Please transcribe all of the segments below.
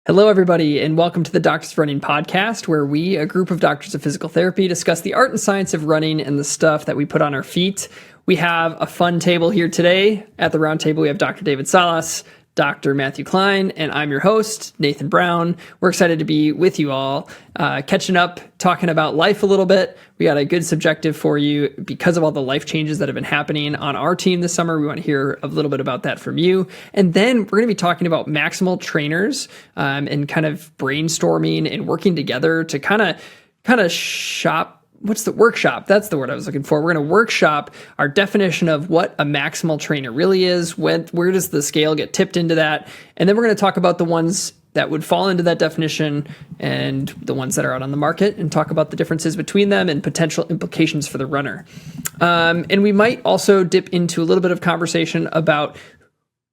Hello, everybody, and welcome to the Doctors of Running podcast, where we, a group of doctors of physical therapy, discuss the art and science of running and the stuff that we put on our feet. We have a fun table here today. At the round table, we have Dr. David Salas, Dr. Matthew Klein, and I'm your host, Nathan Brown. We're excited to be with you all, catching up, talking about life a little bit. We got a good subjective for you because of all the life changes that have been happening on our team this summer. We want to hear a little bit about that from you. And then we're going to be talking about Maximal trainers and kind of brainstorming and working together to kind of shop. What's the workshop? That's the word I was looking for. We're going to workshop our definition of what a maximal trainer really is. Where does the scale get tipped into that? And then we're going to talk about the ones that would fall into that definition and the ones that are out on the market and talk about the differences between them and potential implications for the runner. And we might also dip into a little bit of conversation about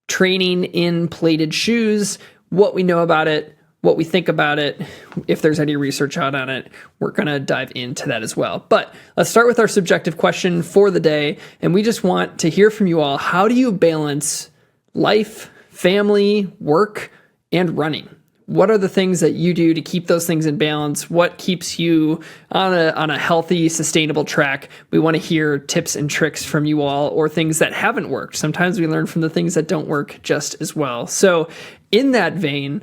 training in plated shoes, what we know about it, what we think about it, if there's any research out on it. We're going to dive into that as well. But let's start with our subjective question for the day. And we just want to hear from you all. How do you balance life, family, work, and running? What are the things that you do to keep those things in balance? What keeps you on a healthy, sustainable track? We want to hear tips and tricks from you all, or things that haven't worked. Sometimes we learn from the things that don't work just as well. So in that vein,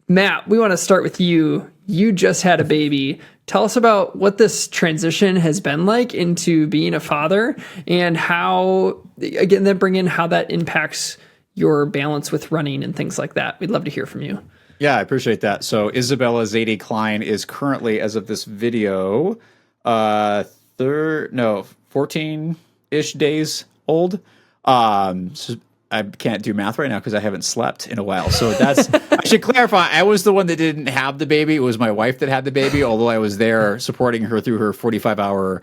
Matt, we want to start with you. You just had a baby. Tell us about what this transition has been like into being a father, and how, again, then bring in how that impacts your balance with running and things like that. We'd love to hear from you. Yeah, I appreciate that. So Isabella Zadie Klein is currently, as of this video, 14-ish days old. So I can't do math right now because I haven't slept in a while. So I should clarify, I was the one that didn't have the baby. It was my wife that had the baby, although I was there supporting her through her 45-hour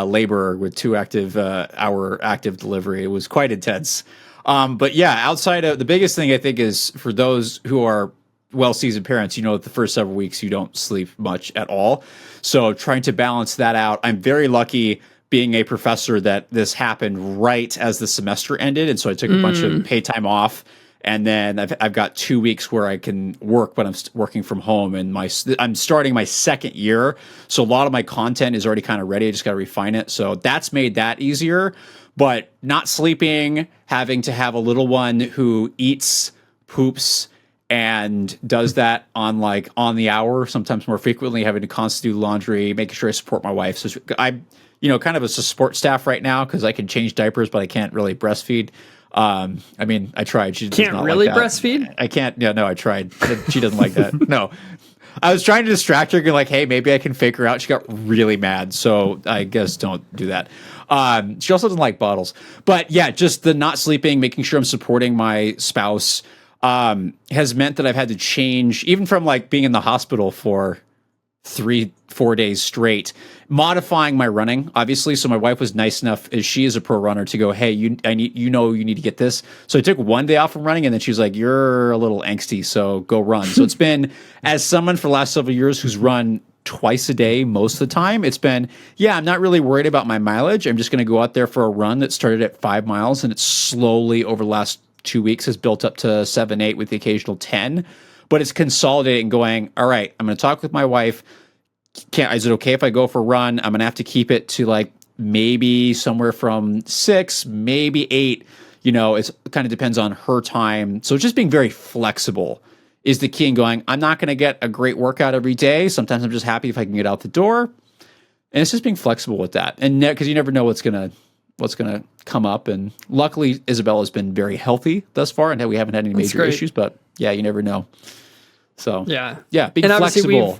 labor with 2 hour active delivery. It was quite intense. But yeah, outside of the biggest thing, I think, is for those who are well-seasoned parents, that the first several weeks you don't sleep much at all. So trying to balance that out. I'm very lucky being a professor that this happened right as the semester ended. And so I took a bunch of paid time off. And then I've got 2 weeks where I can work, but I'm working from home. And I'm starting my second year. So a lot of my content is already kind of ready. I just got to refine it. So that's made that easier. But not sleeping, having to have a little one who eats, poops, and does that on the hour, sometimes more frequently, having to constantly do laundry, making sure I support my wife. So I'm, kind of a support staff right now because I can change diapers, but I can't really breastfeed. I tried. She can't really breastfeed? I can't. Yeah, no, I tried. She doesn't like that. No. I was trying to distract her, like, hey, maybe I can fake her out. She got really mad, so I guess don't do that. She also doesn't like bottles. But yeah, just the not sleeping, making sure I'm supporting my spouse has meant that I've had to change, even from being in the hospital for 3-4 days straight, modifying my running, obviously. So my wife was nice enough, as she is a pro runner, to go, hey, you need to get this. So I took 1 day off from running, and then she was like, you're a little angsty, so go run. So it's been, as someone for the last several years who's run twice a day most of the time, it's been, I'm not really worried about my mileage. I'm just going to go out there for a run that started at 5 miles, and it's slowly over the last 2 weeks has built up to 7, 8 with the occasional 10. But it's consolidating, going, all right, I'm going to talk with my wife. Is it okay if I go for a run? I'm going to have to keep it to maybe somewhere from 6, maybe 8. It kind of depends on her time. So just being very flexible is the key, and going, I'm not going to get a great workout every day. Sometimes I'm just happy if I can get out the door. And it's just being flexible with that. And because you never know what's going to come up. And luckily, Isabella's been very healthy thus far, and we haven't had any major issues. But yeah, you never know. So being flexible.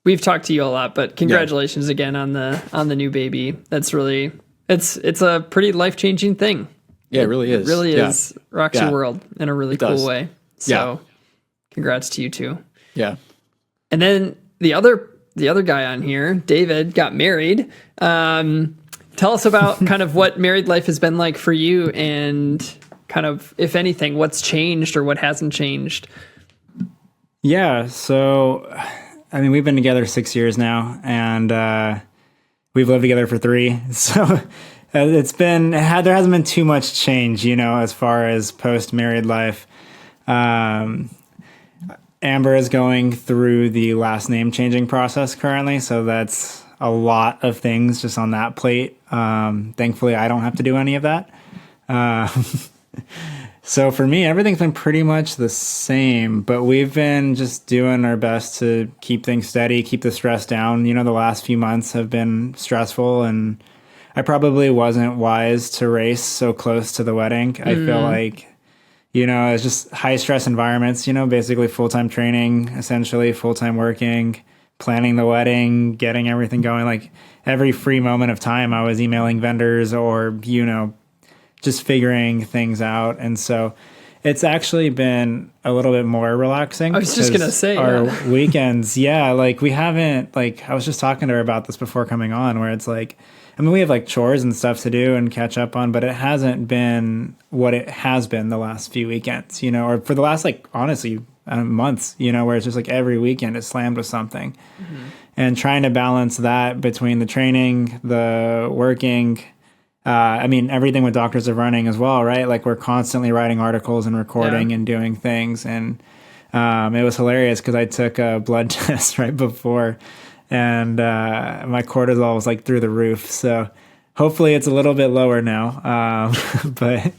We've talked to you a lot, but congratulations again on the new baby. That's really it's a pretty life-changing thing. Yeah, it really is. It really is. Rocks your world in a really cool way. So congrats to you too. Yeah. And then the other guy on here, David, got married. Tell us about kind of what married life has been like for you, and kind of, if anything, what's changed or what hasn't changed. Yeah. So, we've been together 6 years now, and we've lived together for 3. So there hasn't been too much change, as far as post-married life. Amber is going through the last name changing process currently, so that's a lot of things just on that plate. Thankfully, I don't have to do any of that. So for me, everything's been pretty much the same, but we've been just doing our best to keep things steady, keep the stress down. You know, the last few months have been stressful, and I probably wasn't wise to race so close to the wedding. I feel like, you know, it's just high stress environments, you know, basically full-time training, essentially full-time working, planning the wedding, getting everything going. Like every free moment of time, I was emailing vendors or, you know, just figuring things out. And so it's actually been a little bit more relaxing. I was just going to say our weekends. Yeah. Like we haven't, like, I was just talking to her about this before coming on, where it's like, I mean, we have like chores and stuff to do and catch up on, but it hasn't been what it has been the last few weekends, you know, or for the last, like, honestly, months, you know, where it's just like every weekend is slammed with something. And trying to balance that between the training, the working, I mean, everything with Doctors of Running as well, right? Like we're constantly writing articles and recording and doing things. And it was hilarious because I took a blood test right before, and my cortisol was like through the roof. So hopefully it's a little bit lower now. But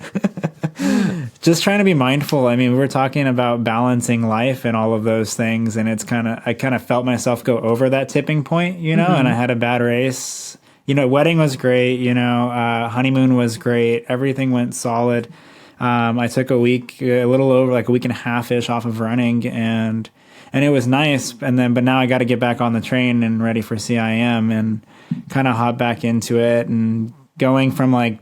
just trying to be mindful. I mean, we're talking about balancing life and all of those things. And it's I kind of felt myself go over that tipping point, you know, and I had a bad race. You know, wedding was great, you know, honeymoon was great. Everything went solid. I took a week, a little over like a week and a half-ish off of running, and it was nice. But now I got to get back on the train and ready for CIM and kind of hop back into it, and going from like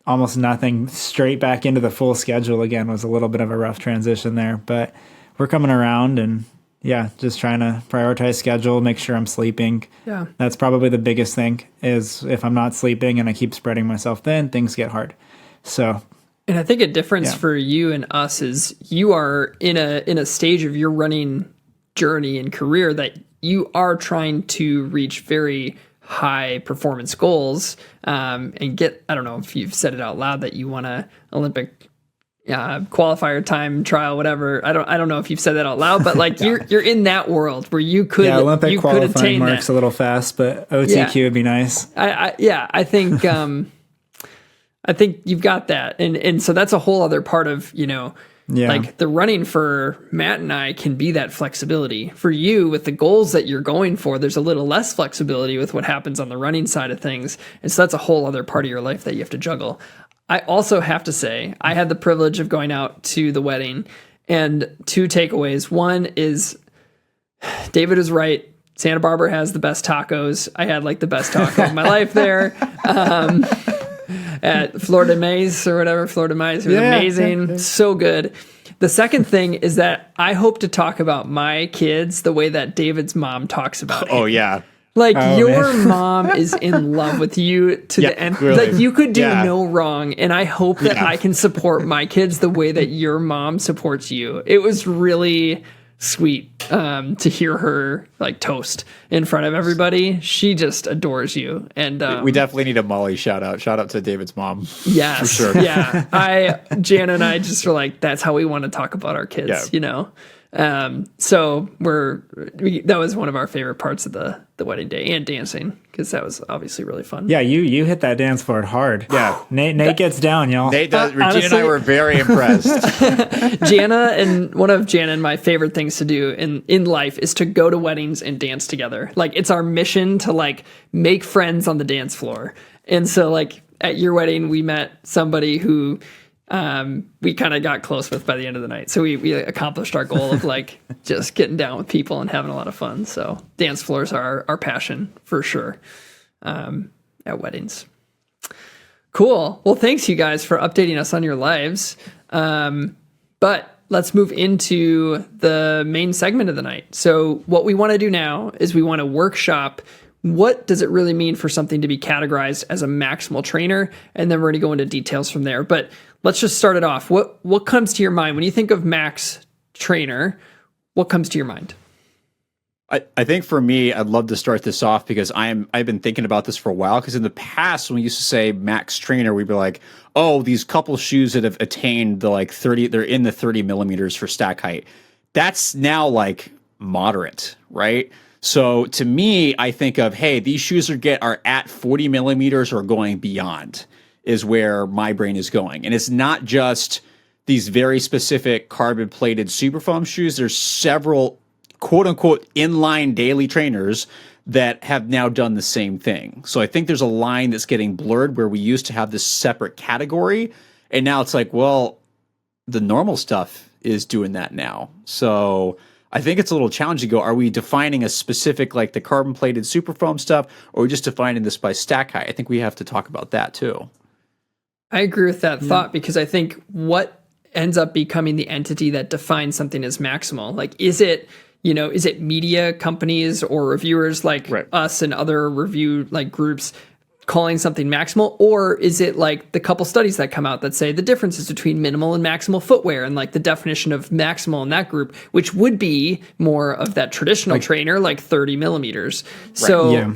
almost nothing straight back into the full schedule again was a little bit of a rough transition there, but we're coming around. And yeah, just trying to prioritize schedule, make sure I'm sleeping. Yeah. That's probably the biggest thing, is if I'm not sleeping and I keep spreading myself thin, things get hard. So, and I think a difference for you and us is you are in a stage of your running journey and career that you are trying to reach very high performance goals, and get, I don't know if you've said it out loud that you want a Olympic qualifier time trial, whatever. I don't know if you've said that out loud, but like you're in that world where you could, Olympic you qualifying could attain marks that. a little fast, but OTQ would be nice. I think, I think you've got that. And so that's a whole other part of, you know, like the running for Matt and I can be that flexibility. For you, with the goals that you're going for, there's a little less flexibility with what happens on the running side of things. And so that's a whole other part of your life that you have to juggle. I also have to say, I had the privilege of going out to the wedding, and two takeaways. One is David is right. Santa Barbara has the best tacos. I had like the best taco of my life there. At Florida Maze or whatever, Florida Maze. It was amazing. So good. The second thing is that I hope to talk about my kids the way that David's mom talks about him. Oh, yeah. Like your mom is in love with you to the end. Clearly. Like you could do no wrong. And I hope that I can support my kids the way that your mom supports you. It was really sweet to hear her like toast in front of everybody. She just adores you. And we definitely need a Molly shout out. Shout out to David's mom. Yes. For sure. Yeah. Jana and I just were like, that's how we want to talk about our kids, you know? So that was one of our favorite parts of the wedding day, and dancing, because that was obviously really fun. Yeah, you hit that dance floor hard. Yeah. Nate gets down, y'all. Nate does. Regina Honestly, and I were very impressed. One of Jana and my favorite things to do in life is to go to weddings and dance together. Like it's our mission to like make friends on the dance floor. And so like at your wedding, we met somebody who we kind of got close with by the end of the night. So we accomplished our goal of like just getting down with people and having a lot of fun. So dance floors are our passion for sure, at weddings. Cool. Well, thanks you guys for updating us on your lives. But let's move into the main segment of the night. So what we want to do now is we want to workshop what does it really mean for something to be categorized as a maximal trainer? And then we're going to go into details from there. But let's just start it off. What comes to your mind when you think of max trainer? What comes to your mind? I think for me, I'd love to start this off because I've been thinking about this for a while. Because in the past, when we used to say max trainer, we'd be like, oh, these couple shoes that have attained the like 30, they're in the 30 millimeters for stack height. that's now like moderate, right? So to me, I think of, hey, these shoes are at 40 millimeters or going beyond is where my brain is going. And it's not just these very specific carbon plated superfoam shoes. There's several quote unquote inline daily trainers that have now done the same thing. So I think there's a line that's getting blurred where we used to have this separate category. And now it's like, well, the normal stuff is doing that now. So I think it's a little challenging to go, are we defining a specific, like the carbon plated superfoam stuff, or are we just defining this by stack height? I think we have to talk about that too. I agree with that thought, because I think what ends up becoming the entity that defines something as maximal, like, is it media companies or reviewers like us and other review like groups calling something maximal, or is it like the couple studies that come out that say the differences between minimal and maximal footwear and like the definition of maximal in that group, which would be more of that traditional trainer, like 30 millimeters. So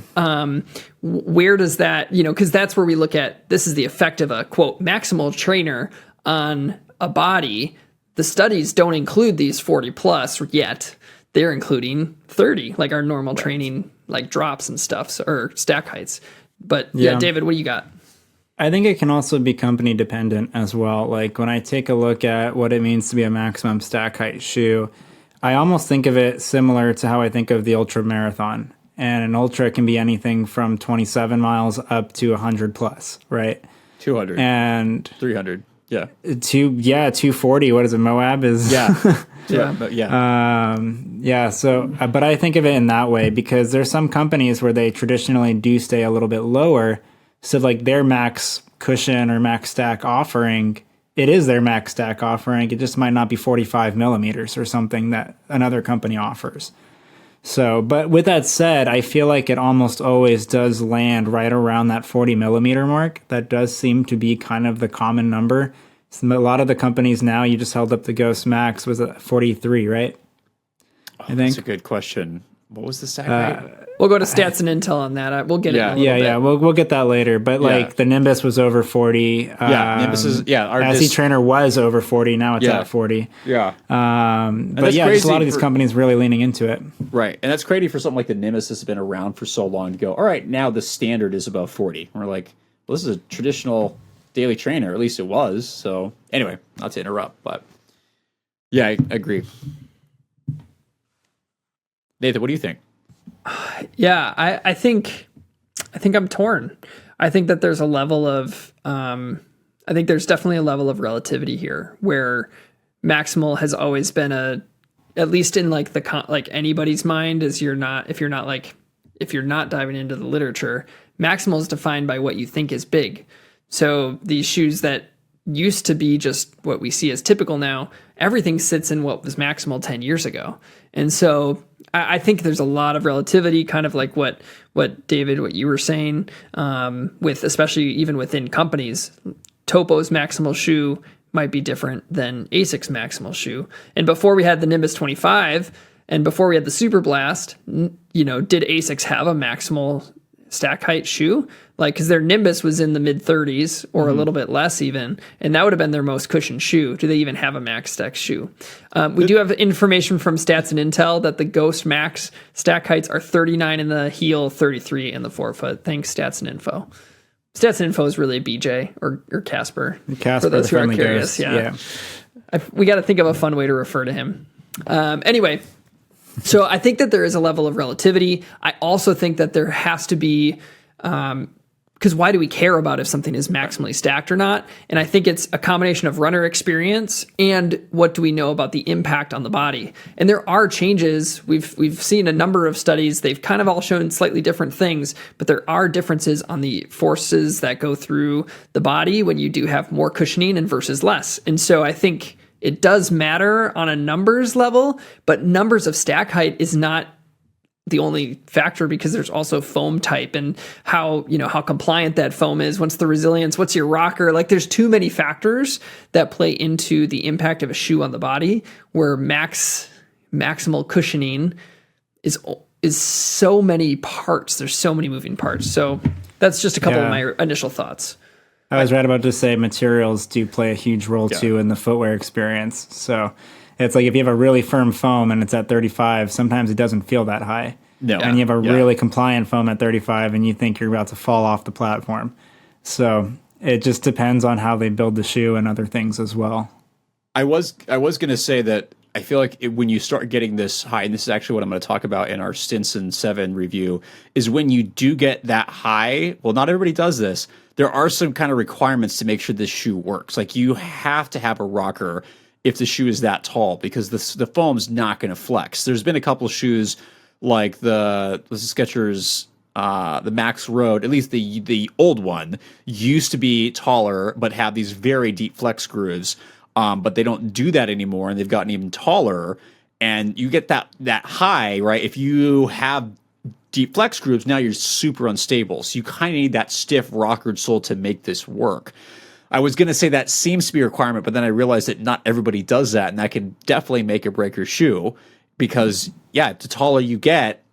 where does that, because that's where we look at, this is the effect of a quote maximal trainer on a body. The studies don't include these 40 plus yet. They're including 30, like our normal training, like drops and stuff, or stack heights. But yeah, David, what do you got? I think it can also be company dependent as well. Like when I take a look at what it means to be a maximum stack height shoe, I almost think of it similar to how I think of the ultra marathon. And an ultra can be anything from 27 miles up to 100 plus, right? 200 and 300. Yeah. 240. What is it? Moab is. Yeah. So, but I think of it in that way because there's some companies where they traditionally do stay a little bit lower. So like their max cushion or max stack offering, it is their max stack offering. It just might not be 45 millimeters or something that another company offers. So, but with that said, I feel like it almost always does land right around that 40 millimeter mark. That does seem to be kind of the common number. So a lot of the companies now, you just held up the Ghost Max, was at 43, right? I think that's a good question. What was the stack height? We'll go to stats and intel on that. We'll get it in a little bit. We'll get that later. But like the Nimbus was over 40. Nimbus is our SE Trainer was over 40. Now it's at 40. Yeah. But just a lot of these companies really leaning into it. Right. And that's crazy for something like the Nimbus that's been around for so long to go, all right, now the standard is above 40. And we're like, well, this is a traditional daily trainer, or at least it was. So anyway, not to interrupt, but yeah, I agree. Nathan, what do you think? Yeah, I think I'm torn. I think that there's a level of I think there's definitely a level of relativity here where maximal has always been at least in like like anybody's mind if you're not diving into the literature, maximal is defined by what you think is big. So these shoes that used to be just what we see as typical now, everything sits in what was maximal 10 years ago. And so I think there's a lot of relativity, kind of like what David, what you were saying, with especially even within companies. Topo's maximal shoe might be different than ASIC's maximal shoe. And before we had the Nimbus 25 and before we had the Super Blast, did ASICs have a maximal stack height shoe? Like, because their Nimbus was in the mid 30s or a little bit less even, and that would have been their most cushioned shoe. Do they even have a max stack shoe? We do have information from Stats and Intel that the Ghost Max stack heights are 39 in the heel, 33 in the forefoot. Thanks, Stats and Info. Stats and Info is really BJ or Casper. Casper, for those who are Ghost. curious. Yeah. We got to think of a fun way to refer to him. Anyway. So I think that there is a level of relativity. I also think that there has to be, because why do we care about if something is maximally stacked or not? And I think it's a combination of runner experience and what do we know about the impact on the body. And there are changes. We've seen a number of studies. They've kind of all shown slightly different things, but there are differences on the forces that go through the body when you do have more cushioning and versus less. And so I think it does matter on a numbers level, but numbers of stack height is not the only factor because there's also foam type and how compliant that foam is. What's the resilience? What's your rocker? Like there's too many factors that play into the impact of a shoe on the body where maximal cushioning is so many parts. There's so many moving parts. So that's just a couple of my initial thoughts. I was right about to say materials do play a huge role too in the footwear experience. So It's like if you have a really firm foam and it's at 35, sometimes it doesn't feel that high. No. And you have a really compliant foam at 35 and you think you're about to fall off the platform. So it just depends on how they build the shoe and other things as well. I was going to say that I feel like when you start getting this high, and this is actually what I'm going to talk about in our Stinson 7 review, is when you do get that high, well, not everybody does this. There are some kind of requirements to make sure this shoe works. Like you have to have a rocker if the shoe is that tall because the foam's not going to flex. There's been a couple of shoes like the Skechers, the Max Road, at least the old one, used to be taller but have these very deep flex grooves. But they don't do that anymore, and they've gotten even taller. And you get that high, right? If you have deep flex grooves, now you're super unstable. So you kind of need that stiff rockered sole to make this work. I was going to say that seems to be a requirement, but then I realized that not everybody does that, and that can definitely make or break your shoe because, yeah, the taller you get,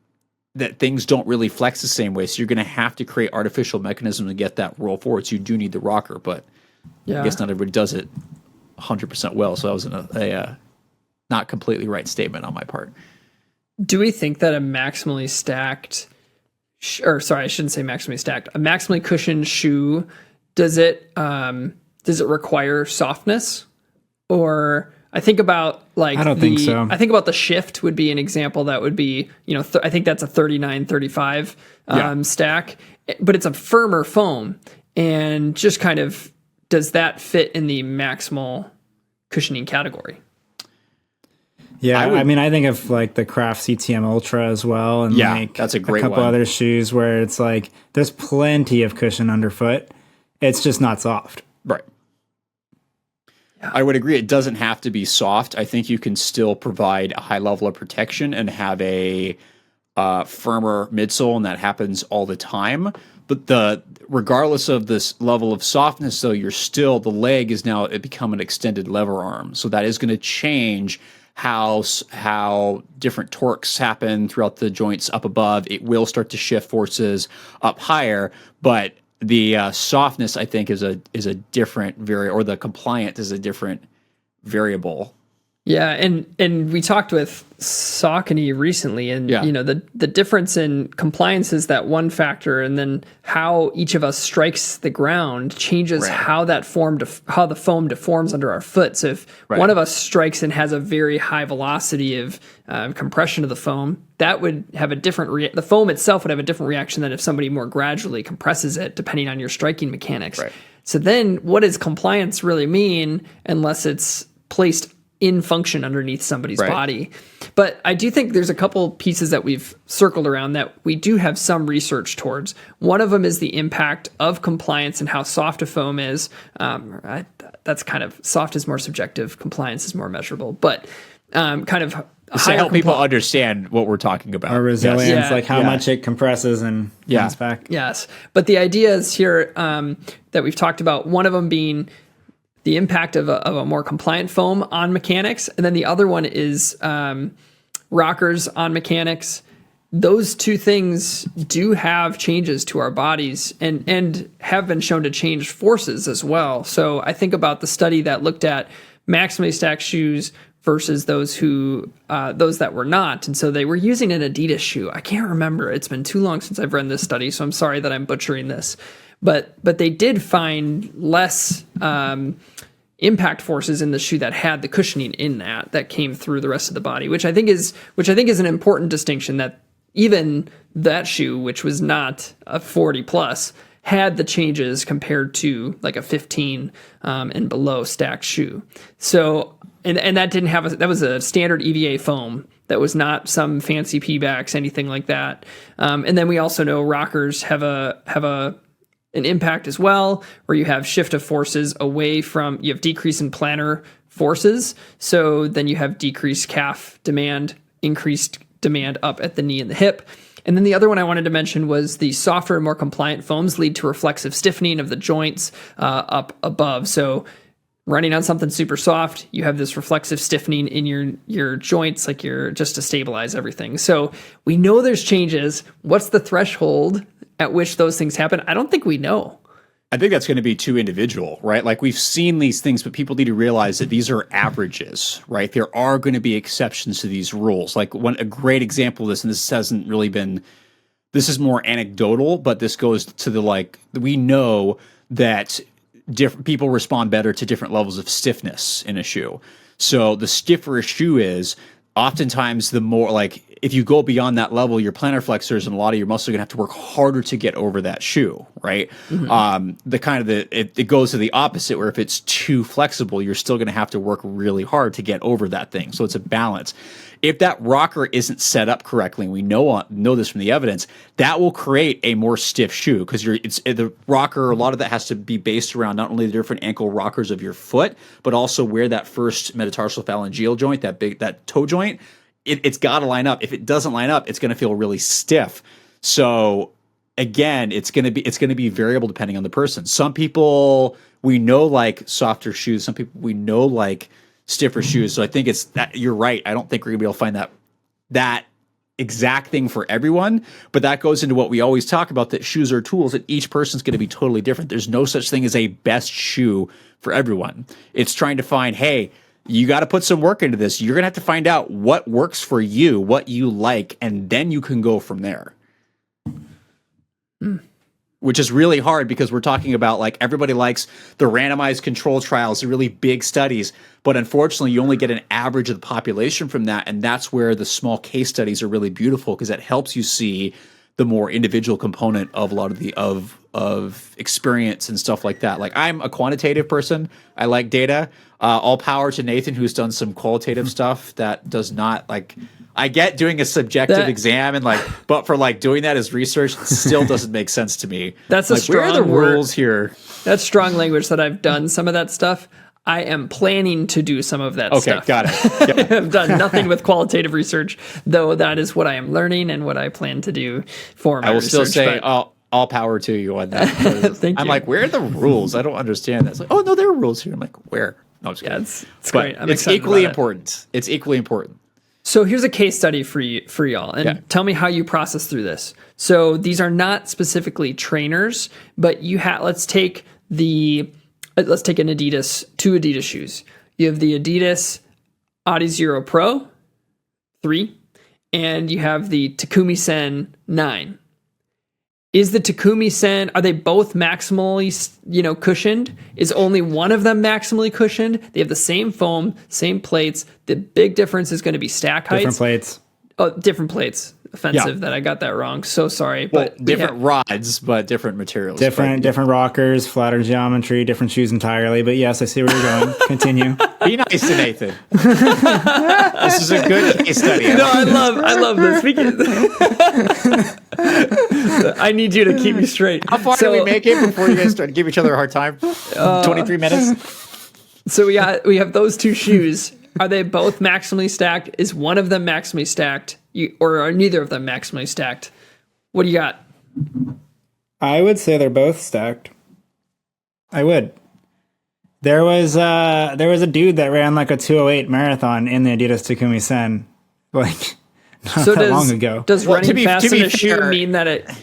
that things don't really flex the same way. So you're going to have to create artificial mechanisms to get that roll forward. So you do need the rocker, but I guess not everybody does it 100% well, so that was a not completely right statement on my part. Do we think that a maximally stacked, or sorry, I shouldn't say maximally stacked, a maximally cushioned shoe, does it require softness? Or I think about like I don't think so. I think about the Shift would be an example that would be, I think that's a 39-35 stack, but it's a firmer foam and just kind of. Does that fit in the maximal cushioning category? Yeah, I mean, I think of like the Craft CTM Ultra as well, and like that's a great couple one. Other shoes where it's like there's plenty of cushion underfoot. It's just not soft. Right. Yeah. I would agree. It doesn't have to be soft. I think you can still provide a high level of protection and have a firmer midsole, and that happens all the time. But regardless of this level of softness, though, the leg is now become an extended lever arm. So that is going to change how different torques happen throughout the joints up above. It will start to shift forces up higher, but the softness, I think, is a different or the compliant is a different variable. Yeah, and we talked with Saucony recently, and the difference in compliance is that one factor, and then how each of us strikes the ground changes how the foam deforms under our foot. So if one of us strikes and has a very high velocity of compression of the foam, that would have a different the foam itself would have a different reaction than if somebody more gradually compresses it, depending on your striking mechanics. Right. So then, what does compliance really mean unless it's placed in function underneath somebody's body? But I do think there's a couple pieces that we've circled around that we do have some research towards. One of them is the impact of compliance and how soft a foam is. That's kind of, soft is more subjective, compliance is more measurable, but kind of to help people understand what we're talking about. Or resilience, like how much it compresses and comes back. Yes. But the ideas here that we've talked about, one of them being the impact of a more compliant foam on mechanics. And then the other one is rockers on mechanics. Those two things do have changes to our bodies and have been shown to change forces as well. So I think about the study that looked at maximally stacked shoes versus those that were not. And so they were using an Adidas shoe. I can't remember. It's been too long since I've read this study, so I'm sorry that I'm butchering this. But they did find less impact forces in the shoe that had the cushioning in that came through the rest of the body, which I think is an important distinction, that even that shoe, which was not a 40 plus, had the changes compared to like a 15 and below stacked shoe. So and that didn't have that was a standard EVA foam. That was not some fancy P-backs, anything like that. And then we also know rockers have an impact as well, where you have shift of forces away from, you have decrease in plantar forces. So then you have decreased calf demand, increased demand up at the knee and the hip. And then the other one I wanted to mention was the softer and more compliant foams lead to reflexive stiffening of the joints up above. So running on something super soft, you have this reflexive stiffening in your joints, like just to stabilize everything. So we know there's changes. What's the threshold at which those things happen? I don't think we know. I think that's going to be too individual, right? Like we've seen these things, but people need to realize that these are averages, right? There are going to be exceptions to these rules. Like a great example of this, and this hasn't really been, this is more anecdotal, but this goes to the, like, we know that different people respond better to different levels of stiffness in a shoe. So the stiffer a shoe is, oftentimes the more, like, if you go beyond that level, your plantar flexors and a lot of your muscles are going to have to work harder to get over that shoe, right? It goes to the opposite, where if it's too flexible, you're still going to have to work really hard to get over that thing. So it's a balance. If that rocker isn't set up correctly, and we know this from the evidence, that will create a more stiff shoe, because the rocker, a lot of that has to be based around not only the different ankle rockers of your foot, but also where that first metatarsal phalangeal joint, that toe joint, it's got to line up. If it doesn't line up, it's going to feel really stiff. So again, it's going to be variable depending on the person. Some people we know like softer shoes. Some people we know like stiffer shoes. So I think it's that you're right. I don't think we're gonna be able to find that exact thing for everyone, but that goes into what we always talk about, that shoes are tools, that each person's going to be totally different. There's no such thing as a best shoe for everyone. It's trying to find, hey, you got to put some work into this. You're going to have to find out what works for you, what you like, and then you can go from there. Which is really hard, because we're talking about, like, everybody likes the randomized control trials, the really big studies, but unfortunately you only get an average of the population from that, and that's where the small case studies are really beautiful, because that helps you see the more individual component of a lot of the of experience and stuff like that. Like, I'm a quantitative person. I like data. All power to Nathan, who's done some qualitative stuff that does not, like, I get doing a subjective exam and, like, but for, like, doing that as research, it still doesn't make sense to me. That's like, a strong where are the word. rules here? That's strong language that I've done some of that stuff. I am planning to do some of that stuff. Okay, got it. I've done nothing with qualitative research, though that is what I am learning and what I plan to do for my I will research. still say all power to you on that. Thank you. I'm like, where are the rules? I don't understand that. It's like, oh, no, there are rules here. I'm like, where? No, I'm just kidding. It's great. I'm it's excited equally about it. important. It's equally important. So here's a case study for y'all, and tell me how you process through this. So these are not specifically trainers, but let's take an Adidas, two Adidas shoes. You have the Adidas Adizero Pro 3, and you have the Takumi Sen 9. Is the Takumi Sen, are they both maximally, cushioned? Is only one of them maximally cushioned? They have the same foam, same plates. The big difference is going to be stack heights. Different plates. Oh, different plates. Offensive that I got that wrong. So sorry. But different rods, but different materials. Different rockers, flatter geometry, different shoes entirely. But yes, I see where you're going. Continue. Be nice to Nathan. This is a good case study. No, I love this. I need you to keep me straight. How far do we make it before you guys start to give each other a hard time? 23 minutes? So we have those two shoes. Are they both maximally stacked? Is one of them maximally stacked? Or are neither of them maximally stacked? What do you got? I would say they're both stacked. I would. There was a dude that ran like a 2:08 marathon in the Adidas Takumi Sen, like not that long ago. Does running fast in a shoe fair, mean that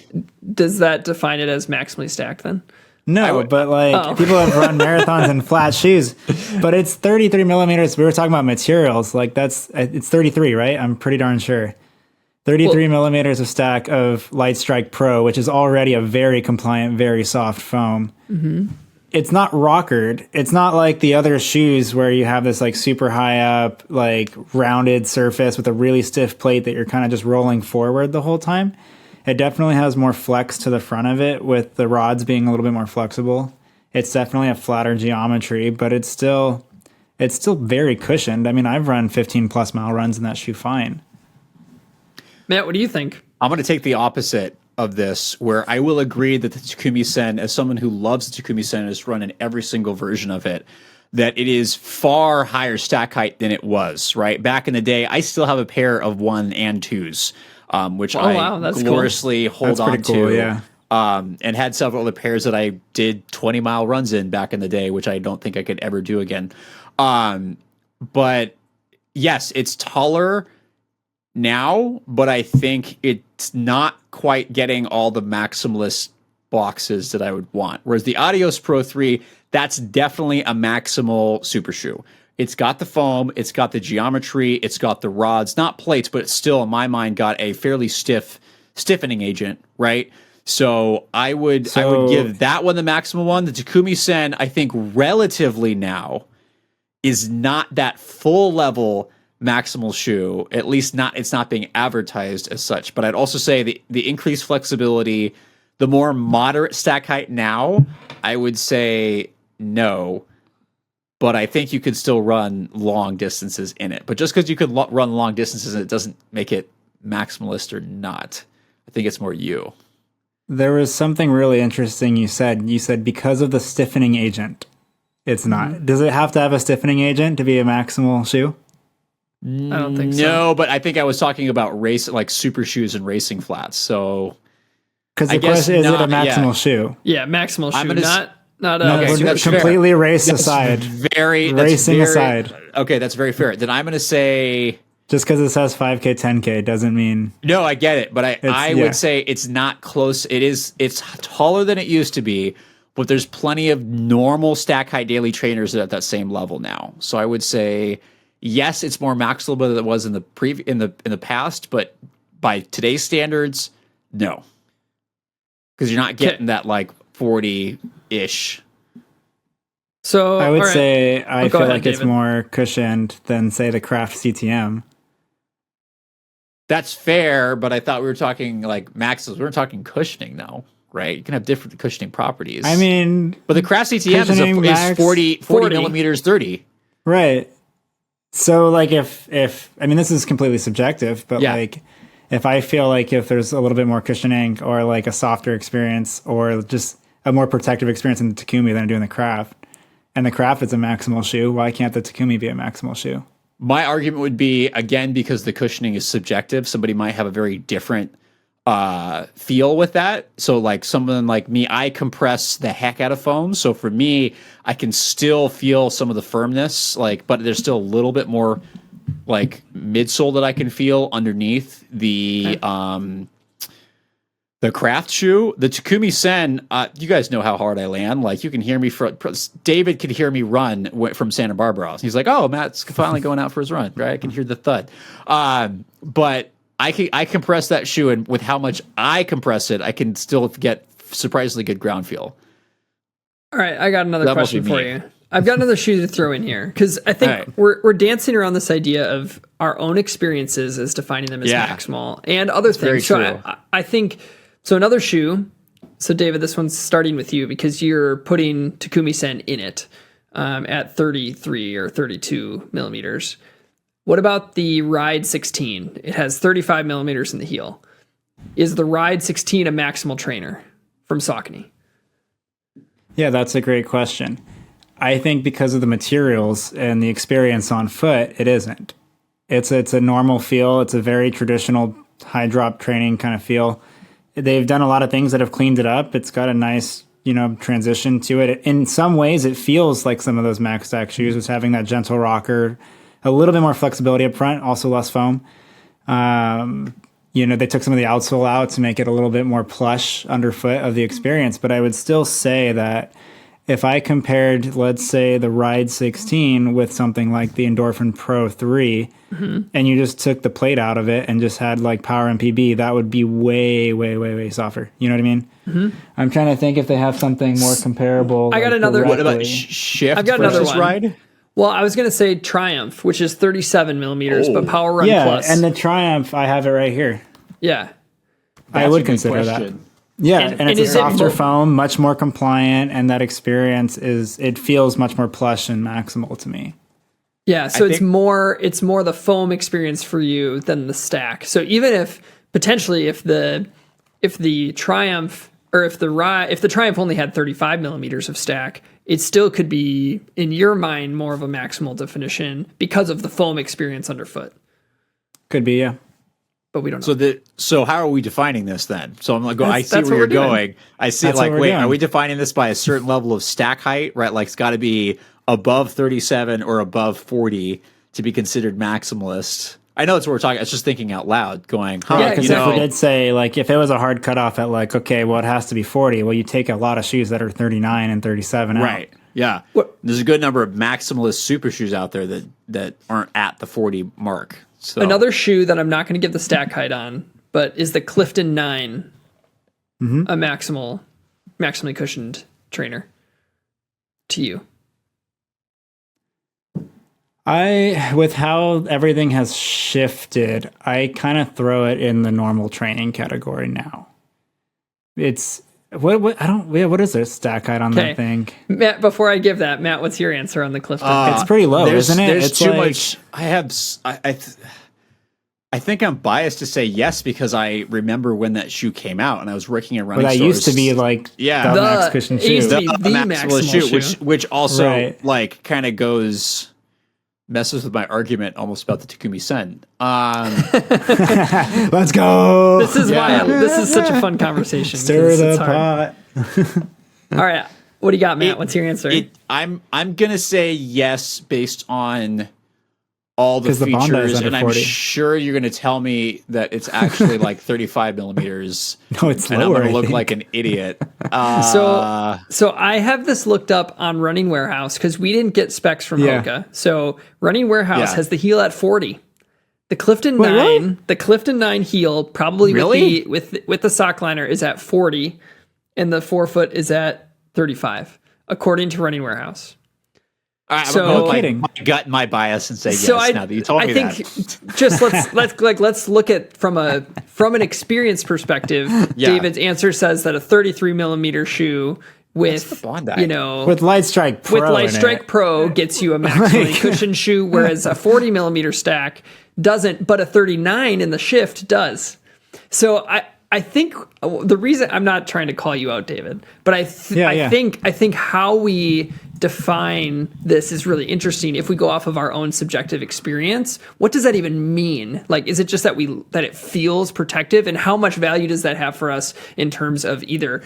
does that define it as maximally stacked then? No, but like people have run marathons in flat shoes, but it's 33 millimeters. We were talking about materials, like it's 33, right? I'm pretty darn sure. 33 millimeters of stack of Light Strike Pro, which is already a very compliant, very soft foam. Mm-hmm. It's not rockered. It's not like the other shoes where you have this like super high up, like rounded surface with a really stiff plate that you're kind of just rolling forward the whole time. It definitely has more flex to the front of it, with the rods being a little bit more flexible. It's definitely a flatter geometry, but it's still very cushioned. I mean, I've run 15 plus mile runs in that shoe fine. Matt, what do you think? I'm going to take the opposite of this, where I will agree that the Takumi Sen, as someone who loves the Takumi Sen and has run in every single version of it, that it is far higher stack height than it was, right? Back in the day, I still have a pair of 1 and 2s. Which that's gloriously cool. hold on to. Yeah. And had several other pairs that I did 20-mile runs in back in the day, which I don't think I could ever do again. But yes, it's taller now, but I think it's not quite getting all the maximalist boxes that I would want. Whereas the Adios Pro 3, that's definitely a Maximal super shoe. It's got the foam, it's got the geometry, it's got the rods, not plates, but it's still, in my mind, got a fairly stiffening agent, right? So I would give that one the Maximal one. The Takumi Sen, I think, relatively now is not that full level Maximal shoe. At least it's not being advertised as such. But I'd also say the increased flexibility, the more moderate stack height now, I would say no. But I think you could still run long distances in it. But just because you could run long distances, it doesn't make it maximalist or not. I think it's more you. There was something really interesting you said. You said because of the stiffening agent, it's not. Does it have to have a stiffening agent to be a Maximal shoe? I don't think so. No, but I think I was talking about like super shoes and racing flats. So, because the question is, it a Maximal shoe? Yeah, Maximal shoe, not okay, completely race aside. Racing aside. Okay, that's very fair. Then I'm going to say, just because it says 5K, 10K doesn't mean. No, I get it, but I would say it's not close. It's taller than it used to be, but there's plenty of normal stack height daily trainers at that same level now. So I would say yes, it's more maximal than it was in the past, but by today's standards, no, because you're not getting that like 40-ish. So I would say I feel ahead, like it's David. more cushioned than, say, the Craft CTM. That's fair, but I thought we were talking like maxes. We were talking cushioning now, right? You can have different cushioning properties. I mean, but the Craft CTM is 40 millimeters 30. Right. So like if I mean, this is completely subjective, but like if I feel like if there's a little bit more cushioning or like a softer experience or just a more protective experience in the Takumi than I do in the Craft, and the Craft is a Maximal shoe, why can't the Takumi be a Maximal shoe? My argument would be, again, because the cushioning is subjective, somebody might have a very different feel with that. So like someone like me, I compress the heck out of foam. So for me, I can still feel some of the firmness, but there's still a little bit more like midsole that I can feel underneath the Craft shoe. The Takumi Sen, you guys know how hard I land. Like you can hear me David could hear me run from Santa Barbara. He's like, "Oh, Matt's finally going out for his run." Right? I can hear the thud. But I compress that shoe, and with how much I compress it, I can still get surprisingly good ground feel. All right, I got another question for you. I've got another shoe to throw in here because I think we're dancing around this idea of our own experiences as defining them as maximal and other things. So I think so. Another shoe. So David, this one's starting with you because you're putting Takumi Sen in it at 33 or 32 millimeters. What about the Ride 16? It has 35 millimeters in the heel. Is the Ride 16 a maximal trainer from Saucony? Yeah, that's a great question. I think because of the materials and the experience on foot, it isn't. It's a normal feel. It's a very traditional high drop training kind of feel. They've done a lot of things that have cleaned it up. It's got a nice, transition to it. In some ways, it feels like some of those Max Stack shoes, was having that gentle rocker, a little bit more flexibility up front, also less foam. They took some of the outsole out to make it a little bit more plush underfoot of the experience. But I would still say that if I compared, let's say, the Ride 16 with something like the Endorphin Pro 3, and you just took the plate out of it and just had like Power MPB, that would be way, way, way, way softer. You know what I mean? Mm-hmm. I'm trying to think if they have something more comparable. I got another. What about Shift? I've got another one. Ride? Well, I was going to say Triumph, which is 37 millimeters, but Power Run Plus. And the Triumph, I have it right here. Yeah. I would consider that. Yeah, and it's a softer foam, much more compliant, and that experience it feels much more plush and maximal to me. Yeah, so it's more the foam experience for you than the stack. So even if potentially if the Triumph or if the Triumph only had 35 millimeters of stack, it still could be in your mind more of a maximal definition because of the foam experience underfoot. Could be, yeah. But we don't know. So how are we defining this then? So I'm like, I see where you're going. I see are we defining this by a certain level of stack height, right? Like it's got to be above 37 or above 40 to be considered maximalist. I know that's what we're talking. I was just thinking out loud, going, huh, Yeah, Because you if know, we did say, like, if it was a hard cutoff at, like, okay, well, it has to be 40, well, you take a lot of shoes that are 39 and 37 out. right. Yeah. What- There's a good number of maximalist super shoes out there that aren't at the 40 mark. So Another shoe that I'm not going to give the stack height on, but is the Clifton 9, a maximally cushioned trainer to you. With how everything has shifted, I kind of throw it in the normal training category now. It's what is there stack height on Okay. that thing? Matt, before I give that, Matt, what's your answer on the Clifton? It's pretty low, isn't it? There's It's too like- much. I think I'm biased to say yes because I remember when that shoe came out and I was working in running Well, that stores. used to be like Yeah. the max cushion it used shoe. to be the maximalist Maximal shoe, which also Right. like kind of messes with my argument almost about the Takumi Sen. Let's go. This is why this is such a fun conversation. Stir 'cause the it's hard. pot. All right, what do you got, Matt? What's your answer? I'm gonna say yes based on all the 'Cause the Bondi is features, under and I'm 40. sure you're gonna tell me that it's actually like 35 millimeters. No, it's and I'm lower, gonna I look think. like an idiot. So I have this looked up on Running Warehouse because we didn't get specs from Yeah. Hoka. So Running Warehouse Yeah. has the heel at 40. The Clifton Wait, 9, really? the Clifton 9 heel, probably Really? with the sock liner, is at 40, and the forefoot is at 35, according to Running Warehouse. All right, I'm So- gonna go with kidding. my gut and my bias and say yes. So Now that you told me think that. just let's look at from an experience perspective. Yeah. David's answer says that a 33 millimeter shoe with the Bondi? With Light Strike Pro. with Light in Strike it. Pro gets you a maximally cushioned shoe, whereas a 40 millimeter stack doesn't, but a 39 in the shift does. So I think the reason, I'm not trying to call you out, David, but I think how we define this is really interesting. If we go off of our own subjective experience, what does that even mean? Like, is it just that it feels protective, and how much value does that have for us in terms of either,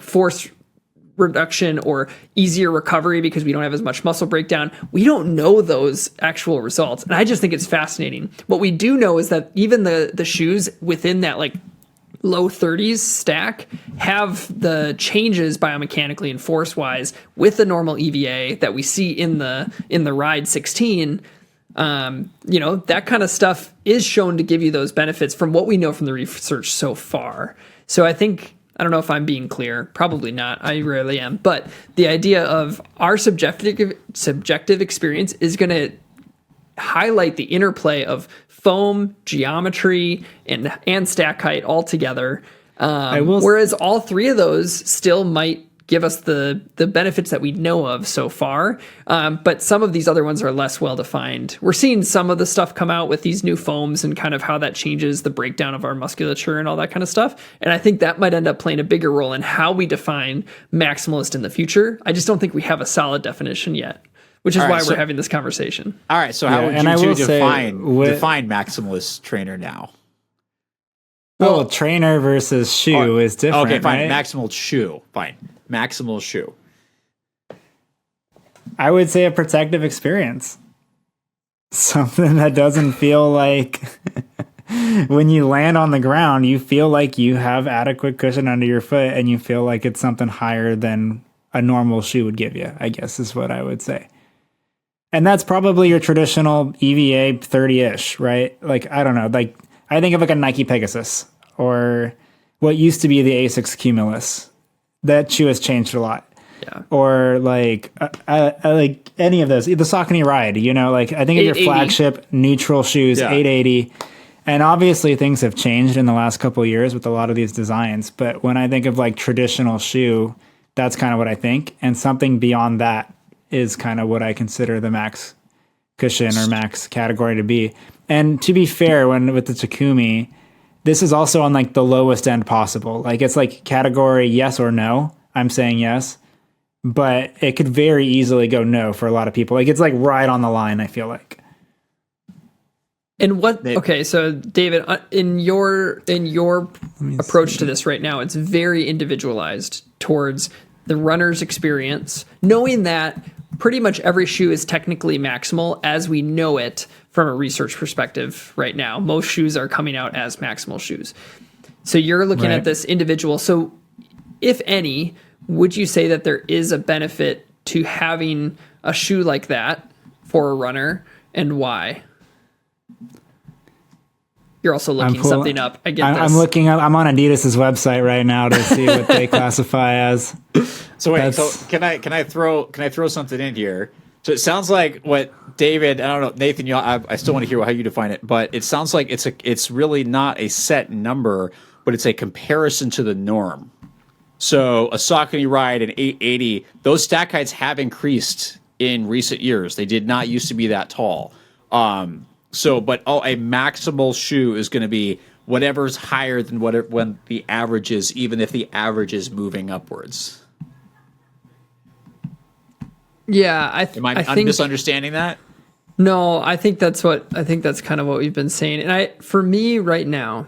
force reduction or easier recovery because we don't have as much muscle breakdown? We don't know those actual results, and I just think it's fascinating. What we do know is that even the shoes within that like low 30s stack have the changes biomechanically and force wise with the normal EVA that we see in the Ride 16. That kind of stuff is shown to give you those benefits from what we know from the research so far. So I don't know if I'm being clear. Probably not. I rarely am. But the idea of our subjective experience is going to highlight the interplay of foam, geometry, and stack height all together. Whereas all three of those still might give us the benefits that we know of so far. But some of these other ones are less well defined. We're seeing some of the stuff come out with these new foams and kind of how that changes the breakdown of our musculature and all that kind of stuff. And I think that might end up playing a bigger role in how we define maximalist in the future. I just don't think we have a solid definition yet, which is why we're having this conversation. All right, so how would and I you will two say define maximalist trainer now? Well, trainer versus shoe is different. Okay, fine. Right? Maximal shoe. Fine. Maximal shoe. I would say a protective experience. Something that doesn't feel like when you land on the ground, you feel like you have adequate cushion under your foot and you feel like it's something higher than a normal shoe would give you, I guess is what I would say. And that's probably your traditional EVA 30-ish, right? Like, I don't know. Like, I think of like a Nike Pegasus or what used to be the Asics Cumulus. That shoe has changed a lot. Yeah. Or like like any of those, the Saucony Ride, like I think of your 880. flagship neutral shoes, Yeah. 880. And obviously things have changed in the last couple of years with a lot of these designs. But when I think of like traditional shoe, that's kind of what I think. And something beyond that is kind of what I consider the max cushion or max category to be. And to be fair, with the Takumi, this is also on like the lowest end possible. Like it's like category yes or no. I'm saying yes, but it could very easily go no for a lot of people. Like it's like right on the line, I feel like. And okay, so David, in your approach to this right now, it's very individualized towards the runner's experience, knowing that pretty much every shoe is technically maximal as we know it from a research perspective right now. Most shoes are coming out as Maximal shoes. So you're looking at this individual. So if any, would you say that there is a benefit to having a shoe like that for a runner, and why? You're also looking something up. I get this. I'm looking up. I'm on Adidas's website right now to see what they classify as. So wait. So can I throw something in here? So it sounds like what David. I don't know, Nathan. I still want to hear how you define it, but it sounds like it's really not a set number, but it's a comparison to the norm. So a Saucony Ride, an 880, those stack heights have increased in recent years. They did not used to be that tall. But a Maximal shoe is going to be whatever's higher than when the average is, even if the average is moving upwards. Yeah, I think misunderstanding that? No, I think that's kind of what we've been saying. And for me right now,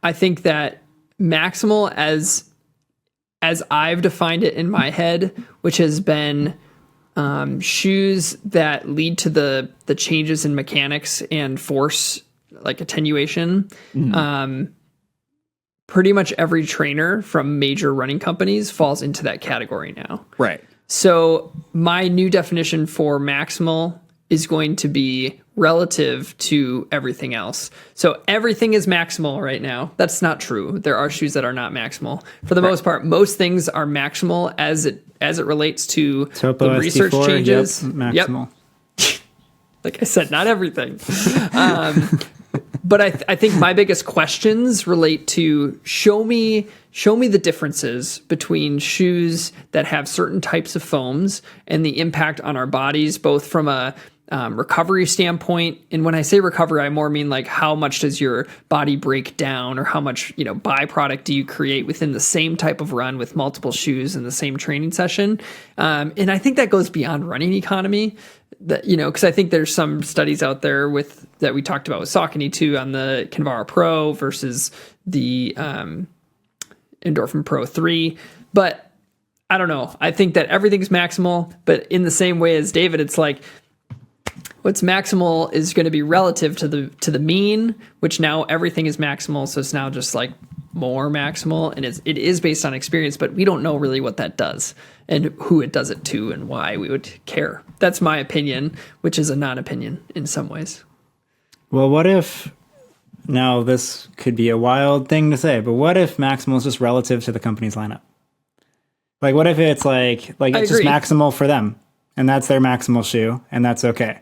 I think that Maximal as I've defined it in my head, which has been shoes that lead to the changes in mechanics and force, like attenuation. Pretty much every trainer from major running companies falls into that category now. Right. So my new definition for Maximal is going to be relative to everything else. So everything is Maximal right now. That's not true. There are shoes that are not Maximal. For the most part, most things are Maximal as it relates to Topo the research ST4, changes. Yep, Maximal. Yep. Like I said, not everything. But I think my biggest questions relate to show me the differences between shoes that have certain types of foams and the impact on our bodies, both from a recovery standpoint. And when I say recovery, I more mean like how much does your body break down, or how much byproduct do you create within the same type of run with multiple shoes in the same training session. And I think that goes beyond running economy. That because I think there's some studies out there that we talked about with Saucony too on the Kinvara Pro versus the Endorphin Pro 3. But I don't know. I think that everything's Maximal, but in the same way as David, it's like what's Maximal is going to be relative to the mean, which now everything is Maximal. So it's now just like more Maximal, and it is based on experience, but we don't know really what that does and who it does it to and why we would care. That's my opinion, which is a non-opinion in some ways. Well, what if, now this could be a wild thing to say, but what if Maximal is just relative to the company's lineup? Like, what if it's like it's just Maximal for them, and that's their Maximal shoe, and that's okay,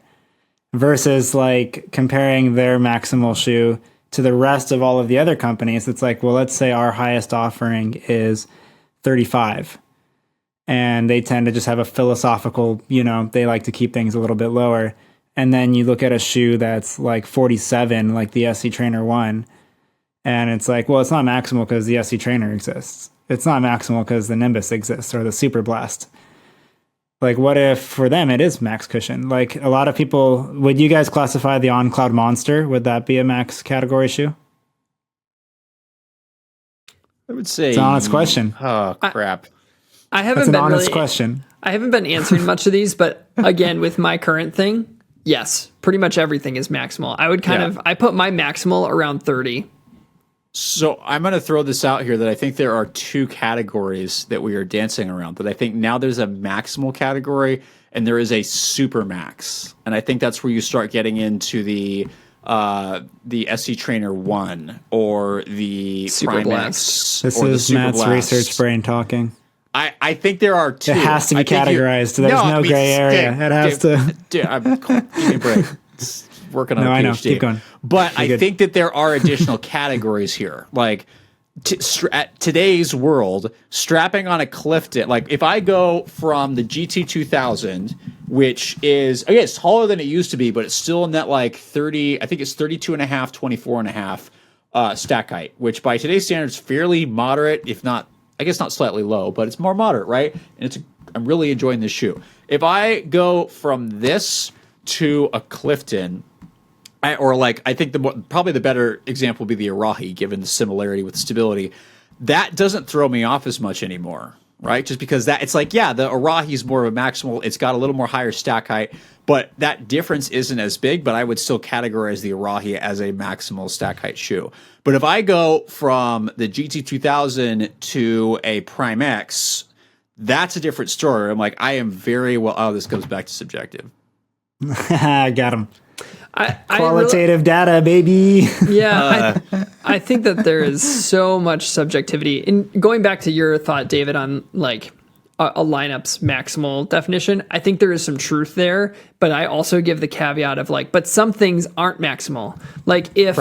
versus like comparing their Maximal shoe to the rest of all of the other companies. It's like, well, let's say our highest offering is 35, and they tend to just have a philosophical, they like to keep things a little bit lower. And then you look at a shoe that's like 47, like the SC Trainer 1, and it's like, well, it's not Maximal because the SC Trainer exists. It's not Maximal because the Nimbus exists or the Super Blast. Like, what if for them it is max cushion? Like, a lot of people, would you guys classify the On Cloud Monster? Would that be a max category shoe? I would say it's an honest question. Oh crap! That's an honest question. I haven't been answering much of these, but again, with my current thing, yes, pretty much everything is Maximal. I would I put my Maximal around 30. So I'm going to throw this out here that I think there are two categories that we are dancing around. That I think now there's a Maximal category and there is a Super Max, and I think that's where you start getting into the SC Trainer 1 or the Super Prime Blast. This or is the Matt's Super Blast. research brain talking. I think there are two. It has to be categorized. There's no gray area. It has to. Dude, give me a break. It's working on a PhD. I know. Keep going. But I think that there are additional categories here. Like at today's world, strapping on a Clifton. Like if I go from the GT 2000, which is, again, it's taller than it used to be, but it's still in that like 30, I think it's 32 and a half, 24 and a half stack height, which by today's standards, fairly moderate, if not, I guess not slightly low, but it's more moderate, right? And I'm really enjoying this shoe. If I go from this to a Clifton, I think probably the better example would be the Arahi, given the similarity with stability. That doesn't throw me off as much anymore, right? Just because that it's like, yeah, the Arahi is more of a maximal. It's got a little more higher stack height, but that difference isn't as big. But I would still categorize the Arahi as a maximal stack height shoe. But if I go from the GT2000 to a Prime X, that's a different story. I'm like, I am very well. Oh, this goes back to subjective. Got him. I Qualitative data, baby. Yeah, I think that there is so much subjectivity. And going back to your thought, David, on like a lineup's maximal definition, I think there is some truth there. But I also give the caveat of like, but some things aren't maximal. Like if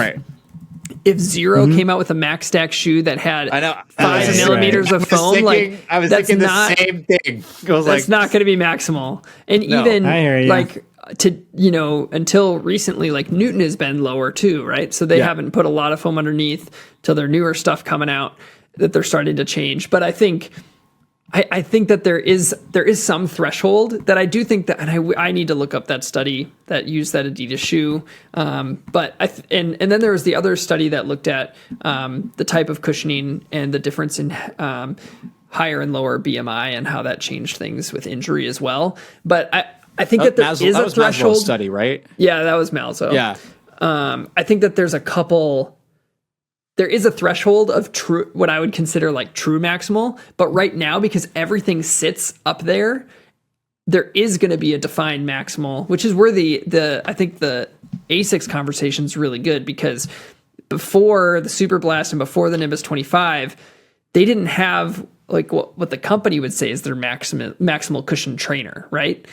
Zero came out with a max stack shoe that had 5 millimeters of foam, I was thinking the same thing. That's not going to be maximal. And even like to, until recently, like Newton has been lower too, right? So they haven't put a lot of foam underneath till their newer stuff coming out that they're starting to change. But I think that there is some threshold that I do think that, and I need to look up that study that used that Adidas shoe. But and then there was the other study that looked at the type of cushioning and the difference in higher and lower BMI and how that changed things with injury as well. But I think that there is a threshold study, right? Yeah, that was Malzo. Yeah. I think that there's there is a threshold of true, what I would consider like true maximal. But right now, because everything sits up there, there is going to be a defined maximal, which is where I think the ASICS conversation is really good, because before the Super Blast and before the Nimbus 25, they didn't have like what the company would say is their maximal cushion trainer, right?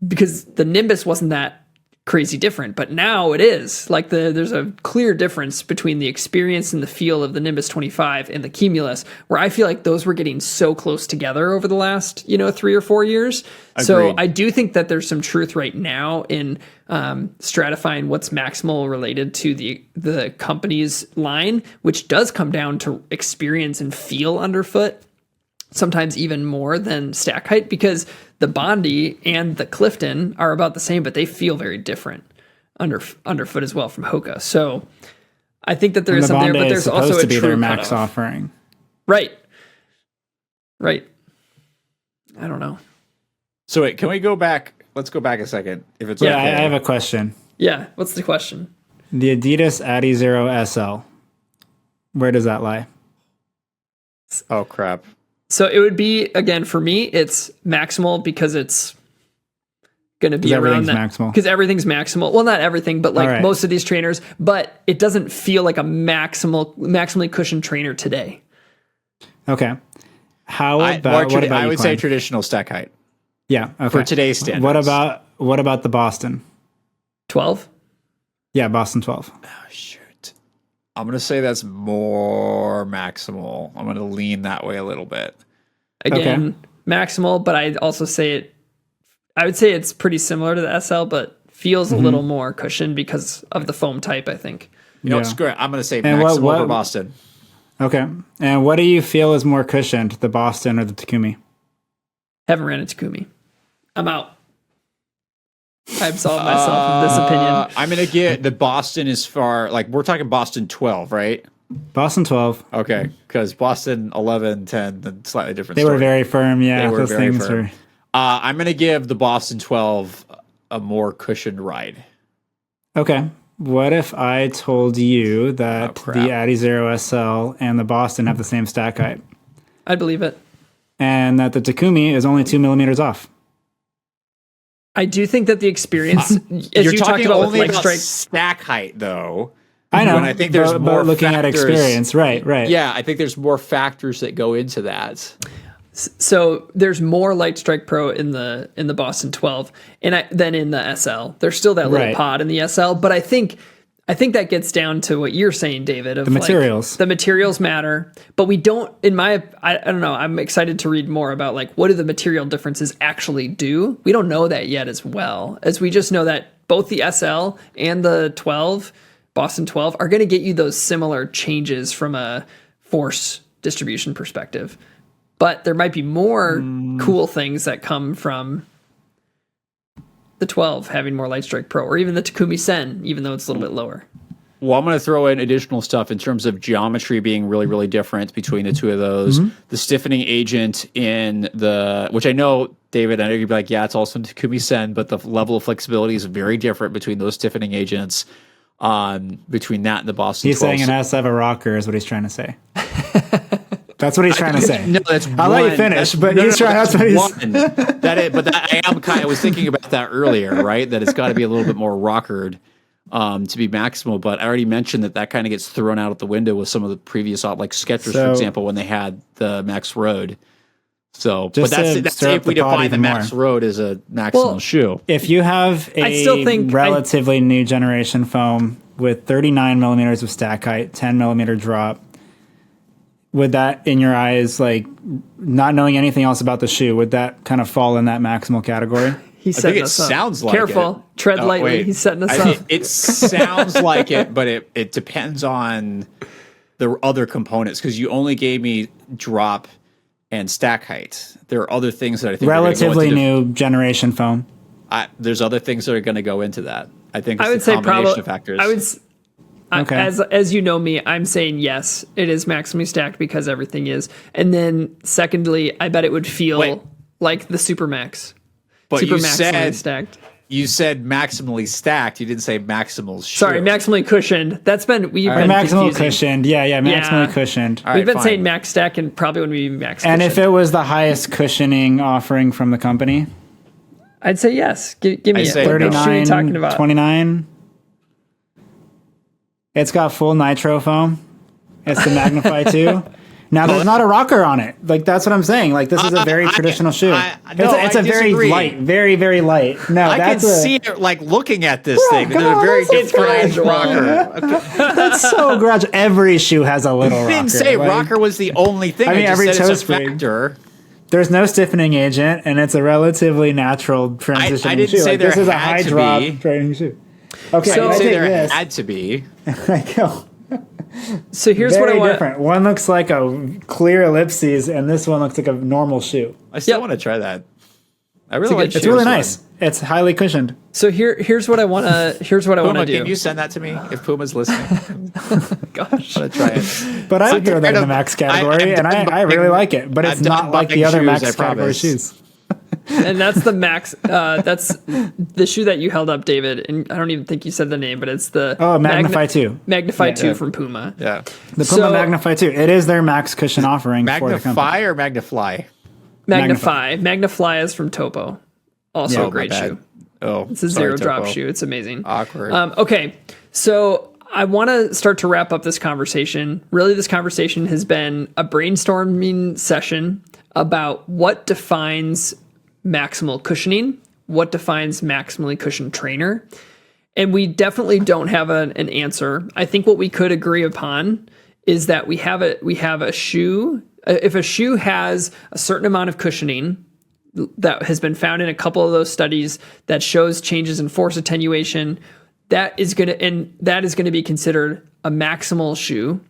Because the Nimbus wasn't that crazy different, but now it is. Like there's a clear difference between the experience and the feel of the Nimbus 25 and the Cumulus, where I feel like those were getting so close together over the last 3 or 4 years. Agreed. So I do think that there's some truth right now in stratifying what's maximal related to the company's line, which does come down to experience and feel underfoot, sometimes even more than stack height, because the Bondi and the Clifton are about the same, but they feel very different underfoot as well from Hoka. So I think that there is something there, but there's also a true their max offering. Right. I don't know. So wait, can we go back? Let's go back a second. If it's okay. I have a question. Yeah. What's the question? The Adidas Adi Zero SL. Where does that lie? Oh, crap. So it would be, again, for me, it's maximal because it's going to be around that. Maximal. Because everything's maximal. Well, not everything, but like most of these trainers. But it doesn't feel like a maximally cushioned trainer today. Okay. I would say traditional stack height. Yeah. Okay. For today's standards. What about the Boston? 12? Yeah, Boston 12. Oh, shoot. I'm going to say that's more maximal. I'm going to lean that way a little bit. Again, maximal, but I'd also say I would say it's pretty similar to the SL, but feels a little more cushioned because of the foam type, I think. Screw it. I'm going to say maximal for Boston. Okay. And what do you feel is more cushioned, the Boston or the Takumi? Haven't ran a Takumi. I'm out. I absolve myself of this opinion. I'm going to get the Boston as far, like we're talking Boston 12, right? Boston 12. Okay, because Boston 11, 10, slightly different They story. were very firm, yeah. They were very firm. Were... I'm going to give the Boston 12 a more cushioned ride. Okay. What if I told you that the Adi Zero SL and the Boston have the same stack height? I'd believe it. And that the Takumi is only 2 millimeters off. I do think that the experience, as you talked about with leg strike, stack height, though. I know. And I think there's more looking factors, at experience, right? Yeah, I think there's more factors that go into that. So there's more Light Strike Pro in the Boston 12 than in the SL. There's still that little pod in the SL, but I think that gets down to what you're saying, David. Of the materials. The materials matter, but we don't. I don't know. I'm excited to read more about like what do the material differences actually do. We don't know that yet, as well as we just know that both the SL and the Boston 12, are going to get you those similar changes from a force distribution perspective. But there might be more cool things that come from the 12 having more Light Strike Pro, or even the Takumi Sen, even though it's a little bit lower. Well, I'm going to throw in additional stuff in terms of geometry being really, really different between the two of those. The stiffening agent in which I know, David, I know you'd be like, yeah, it's also in Takumi Sen, but the level of flexibility is very different between those stiffening agents, between that and the Boston He's 12. saying it has to have a rocker is what he's trying to say. That's what he's trying to say. No, that's I'll let you finish, but he's trying. That's what he's. I was thinking about that earlier, right? That it's got to be a little bit more rockered to be maximal. But I already mentioned that kind of gets thrown out of the window with some of the previous, like Skechers, for example, when they had the Max Road. So, but that's if we define the Max Road as a maximal shoe. If you have a relatively new generation foam with 39 millimeters of stack height, 10 millimeter drop, would that, in your eyes, like not knowing anything else about the shoe, would that kind of fall in that maximal category? I think it sounds like Careful. it. Tread lightly. Wait. He's setting us up. It sounds like it, but it depends on the other components, because you only gave me drop and stack height. There are other things that I think relatively new generation foam. There's other things that are going to go into that. I think it's a combination of factors. Okay. As you know me, I'm saying yes, it is maximally stacked because everything is. And then secondly, I bet it would feel like the Supermax. But maximally stacked. You said maximally stacked. You didn't say maximal shoe. Sorry, maximally cushioned. That's been maximal confusing. Cushioned. Yeah, maximally cushioned. We've been saying max stack and probably when we max and cushioned. If it was the highest cushioning offering from the company, I'd say yes. Give me 39, 29. It's got full nitro foam. It's the Magnify 2. Now, there's not a rocker on it. Like, that's what I'm saying. Like, this is a very traditional shoe. It's a very light, very, very light. No, I can see it, like, looking at this thing. There's a very different rocker. Okay. That's so garage. Every shoe has a little rocker. I didn't say rocker was the only thing. I mean, every toe spring. There's no stiffening agent, and it's a relatively natural transitioning shoe. I didn't say there this is a had high to drop be. training shoe. Okay, so I say there had to be. So here's Very what I want. Different. One looks like a clear ellipses, and this one looks like a normal shoe. I still want to try that. I really like. It's really nice. It's highly cushioned. So here's what I want to. Here's what I want to do. Can you send that to me if Puma's listening? Gosh, I'm gonna try it. But I throw that in the max category, and I really like it. But it's not like the other max category shoes. And that's the max. That's the shoe that you held up, David. And I don't even think you said the name, but it's the Magnify 2. Magnify 2 from Puma. Yeah, the Puma Magnify 2. It is their max cushion offering. Magnify or Magnifly? Magnify. Magnifly is from Topo. Also a great shoe. Oh, it's a zero drop shoe. It's amazing. Awkward. Okay, so I want to start to wrap up this conversation. Really, this conversation has been a brainstorming session about what defines maximal cushioning, what defines maximally cushioned trainer. And we definitely don't have an answer. I think what we could agree upon is that we have a shoe. If a shoe has a certain amount of cushioning that has been found in a couple of those studies that shows changes in force attenuation, that is going to be considered a maximal shoe.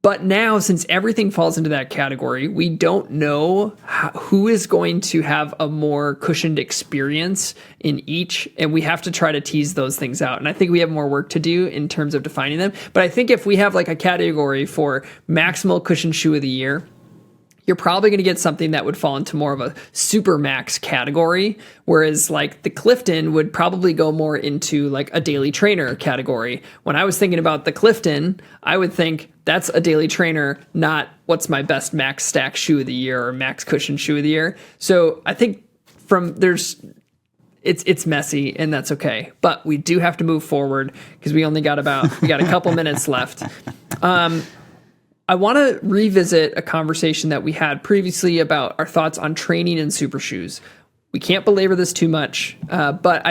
But now, since everything falls into that category, we don't know who is going to have a more cushioned experience in each, and we have to try to tease those things out. And I think we have more work to do in terms of defining them. But I think if we have like a category for maximal cushion shoe of the year, you're probably going to get something that would fall into more of a super max category, whereas like the Clifton would probably go more into like a daily trainer category. When I was thinking about the Clifton, I would think that's a daily trainer, not what's my best max stack shoe of the year or max cushion shoe of the year. So I think it's messy, and that's okay. But we do have to move forward because we got a couple minutes left. I want to revisit a conversation that we had previously about our thoughts on training and super shoes. We can't belabor this too much, but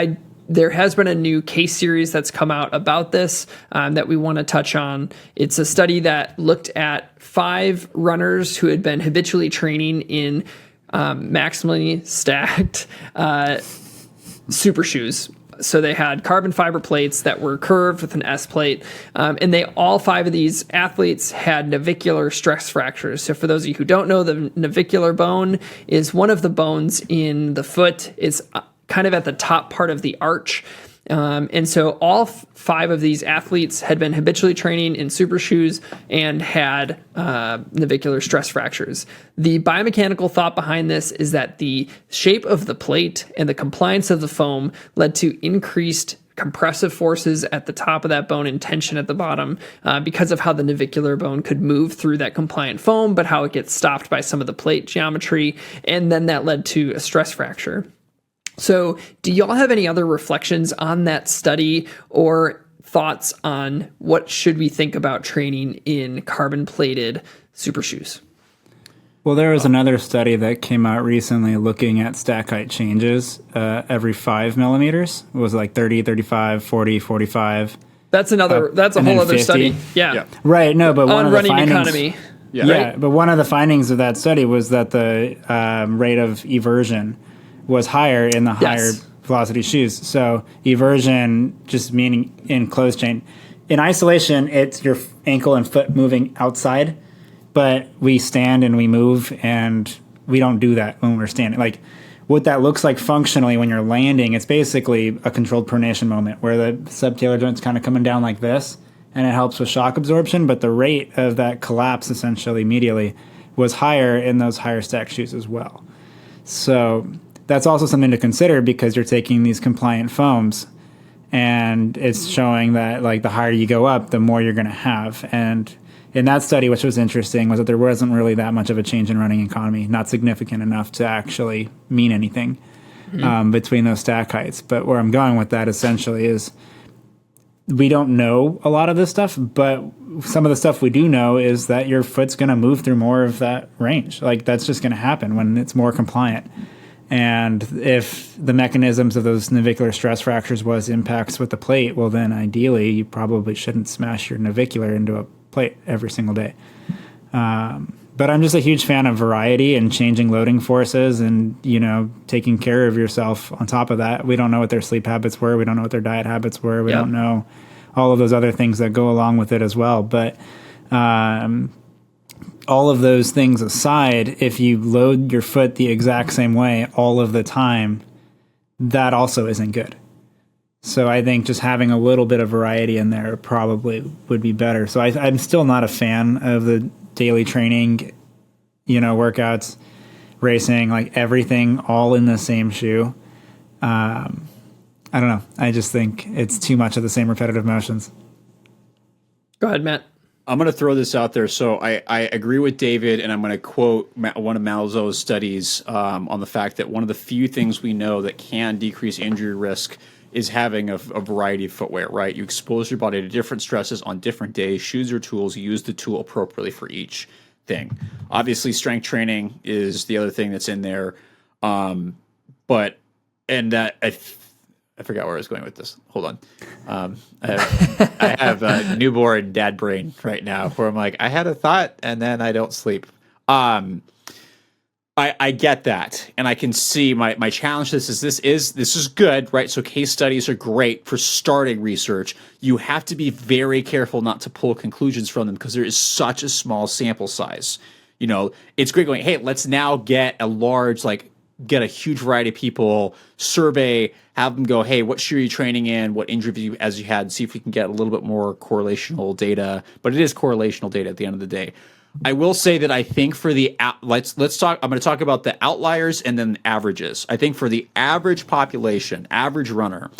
there has been a new case series that's come out about this that we want to touch on. It's a study that looked at 5 runners who had been habitually training in maximally stacked super shoes. So they had carbon fiber plates that were curved with an S plate, and all 5 of these athletes had navicular stress fractures. So for those of you who don't know, the navicular bone is one of the bones in the foot. It's kind of at the top part of the arch, And so all five of these athletes had been habitually training in super shoes and had navicular stress fractures. The biomechanical thought behind this is that the shape of the plate and the compliance of the foam led to increased compressive forces at the top of that bone and tension at the bottom because of how the navicular bone could move through that compliant foam, but how it gets stopped by some of the plate geometry. And then that led to a stress fracture. So do y'all have any other reflections on that study or thoughts on what should we think about training in carbon plated super shoes? Well, there was another study that came out recently looking at stack height changes every 5 millimeters. It was like 30, 35, 40, 45. That's a whole other 50. study. Yeah. Right. No, but one On of the running findings, economy. Yeah. But one of the findings of that study was that the rate of eversion was higher in the higher velocity shoes. So eversion just meaning in closed chain. In isolation, it's your ankle and foot moving outside. But we stand and we move, and we don't do that when we're standing. Like, what that looks like functionally when you're landing, it's basically a controlled pronation moment where the subtalar joint's kind of coming down like this, and it helps with shock absorption. But the rate of that collapse, essentially medially, was higher in those higher stack shoes as well. So that's also something to consider because you're taking these compliant foams, and it's showing that like the higher you go up, the more you're going to have. And in that study, which was interesting, was that there wasn't really that much of a change in running economy, not significant enough to actually mean anything between those stack heights. But where I'm going with that essentially is we don't know a lot of this stuff, but some of the stuff we do know is that your foot's going to move through more of that range. Like that's just going to happen when it's more compliant. And if the mechanisms of those navicular stress fractures was impacts with the plate, well, then ideally you probably shouldn't smash your navicular into a plate every single day. But I'm just a huge fan of variety and changing loading forces and, taking care of yourself on top of that. We don't know what their sleep habits were. We don't know what their diet habits were. We don't know all of those other things that go along with it as well. But all of those things aside, if you load your foot the exact same way all of the time, that also isn't good. So I think just having a little bit of variety in there probably would be better. So I'm still not a fan of the daily training, workouts, racing, like everything all in the same shoe. I don't know. I just think it's too much of the same repetitive motions. Go ahead, Matt. I'm going to throw this out there. So I agree with David, and I'm going to quote one of Malzo's studies on the fact that one of the few things we know that can decrease injury risk is having a variety of footwear, right? You expose your body to different stresses on different days. Shoes or tools, you use the tool appropriately for each thing. Obviously, strength training is the other thing that's in there. I forgot where I was going with this. Hold on. I have a newborn dad brain right now where I'm like, I had a thought and then I don't sleep. I get that, and I can see my challenge to this is good, right? So case studies are great for starting research. You have to be very careful not to pull conclusions from them because there is such a small sample size. It's great going, hey, let's now get a huge variety of people, survey, have them go, hey, what shoe are you training in? What injury as you had? See if we can get a little bit more correlational data. But it is correlational data at the end of the day. I will say that I think for let's talk. I'm going to talk about the outliers and then averages. I think for the average population, average runner,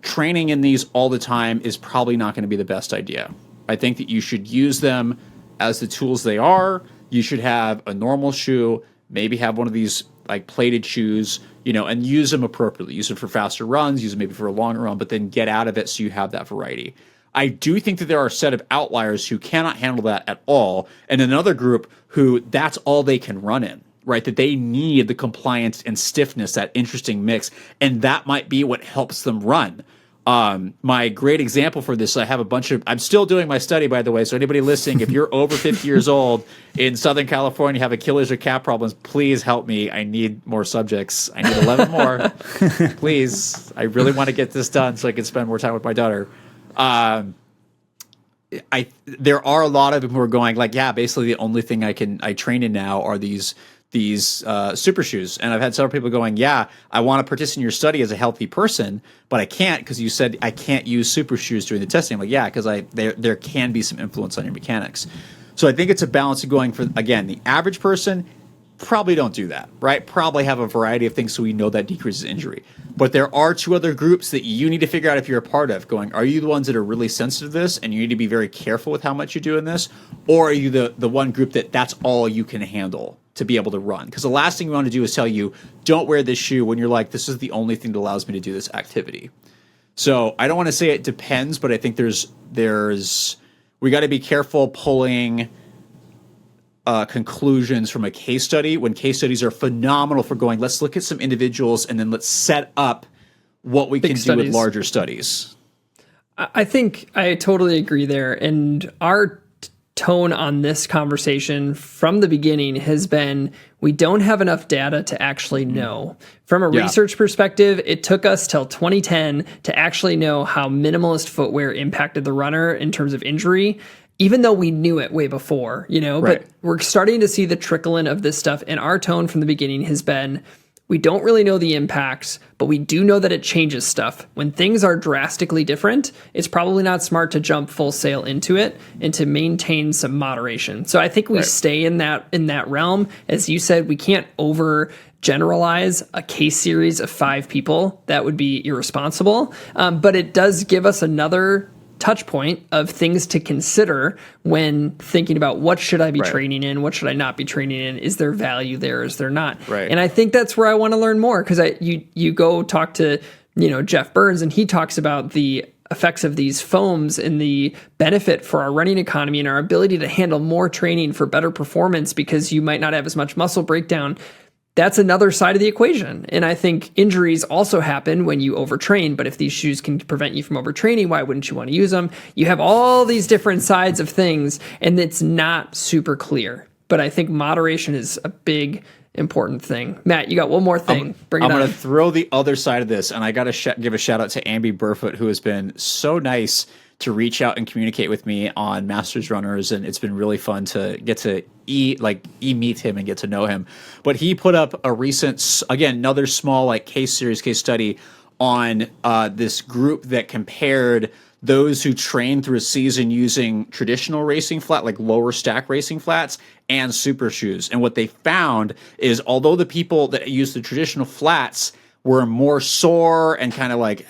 training in these all the time is probably not going to be the best idea. I think that you should use them as the tools they are. You should have a normal shoe, maybe have one of these like plated shoes, and use them appropriately. Use them for faster runs, use them maybe for a longer run, but then get out of it so you have that variety. I do think that there are a set of outliers who cannot handle that at all, and another group who that's all they can run in, right? That they need the compliance and stiffness, that interesting mix, and that might be what helps them run. My great example for this, I'm still doing my study, by the way, so anybody listening, if you're over 50 years old in Southern California, have Achilles or calf problems, please help me. I need more subjects. I need 11 more. Please. I really want to get this done so I can spend more time with my daughter. There are a lot of them who are going like, yeah, basically the only thing I train in now are these super shoes. And I've had several people going, yeah, I want to participate in your study as a healthy person, but I can't because you said I can't use super shoes during the testing. I'm like, yeah, because there can be some influence on your mechanics. So I think it's a balance of going for, again, the average person. Probably don't do that, right? Probably have a variety of things so we know that decreases injury. But there are two other groups that you need to figure out if you're a part of. Going, are you the ones that are really sensitive to this and you need to be very careful with how much you do in this? Or are you the one group that's all you can handle to be able to run? Because the last thing we want to do is tell you, don't wear this shoe when you're like, this is the only thing that allows me to do this activity. So I don't want to say it depends, but I think we got to be careful pulling conclusions from a case study when case studies are phenomenal for going, let's look at some individuals and then let's set up what we can do with larger studies. I think I totally agree there. And our tone on this conversation from the beginning has been, we don't have enough data to actually know. From a research perspective, it took us till 2010 to actually know how minimalist footwear impacted the runner in terms of injury, even though we knew it way before, but we're starting to see the trickle in of this stuff. And our tone from the beginning has been, we don't really know the impacts, but we do know that it changes stuff. When things are drastically different, it's probably not smart to jump full sail into it and to maintain some moderation. So I think we stay in that realm. As you said, we can't over generalize a case series of 5 people. That would be irresponsible. But it does give us another touch point of things to consider when thinking about what should I be training in, what should I not be training in, is there value there, is there not? And I think that's where I want to learn more, because you go talk to Jeff Burns and he talks about the effects of these foams and the benefit for our running economy and our ability to handle more training for better performance because you might not have as much muscle breakdown. That's another side of the equation. And I think injuries also happen when you overtrain. But if these shoes can prevent you from overtraining, why wouldn't you want to use them? You have all these different sides of things, and it's not super clear. But I think moderation is a big, important thing. Matt, you got one more thing. Bring it on. I'm going to throw the other side of this, and I got to give a shout out to Amby Burfoot, who has been so nice to reach out and communicate with me on Masters Runners, and it's been really fun to get to meet him and get to know him. But he put up a recent, again, another small case study on this group that compared those who train through a season using traditional racing flat, like lower stack racing flats, and super shoes. And what they found is, although the people that use the traditional flats were more sore and kind of like